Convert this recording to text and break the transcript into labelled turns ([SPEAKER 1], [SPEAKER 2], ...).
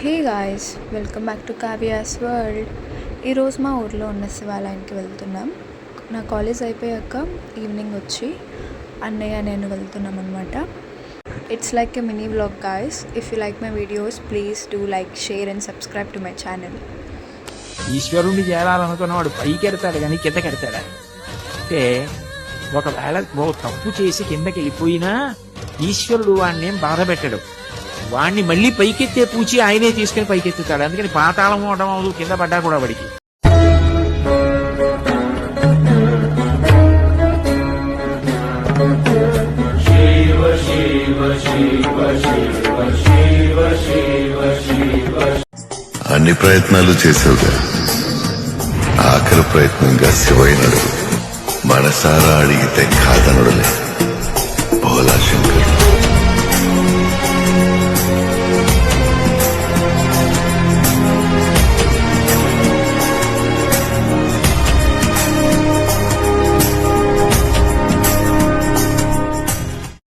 [SPEAKER 1] Hey guys, welcome back to Kavya's world. ఈరోజు మా ఊర్లో ఉన్న శివాలయానికి వెళ్తున్నాం. నా కాలేజ్ అయిపోయాక ఈవినింగ్ వచ్చి అన్నయ్య నేను వెళ్తున్నాం అనమాట. It's like a mini vlog guys. If you like my videos please do like, share and subscribe to my channel.
[SPEAKER 2] ఈశ్వరుణ్ణి చేరాలనుకున్నవాడు పైకి ఎడతాడు కానీ కిందకి ఎడతాడా? అంటే ఒకవేళ తప్పు చేసి కిందకి వెళ్ళిపోయినా ఈశ్వరుడు వాడిని ఏం బాధ పెట్టడు. వాడిని మళ్ళీ పైకెత్తే పూచి ఆయనే తీసుకుని పైకెత్తుతాడు. అందుకని పాతాళం అవడం అవదు, కింద పడ్డా కూడా వాడికి.
[SPEAKER 3] అన్ని ప్రయత్నాలు చేసావుగా, ఆఖరి ప్రయత్నంగా శివయ్యనడు మనసారా అడిగితే కాదనడులే భోలా శంకర్.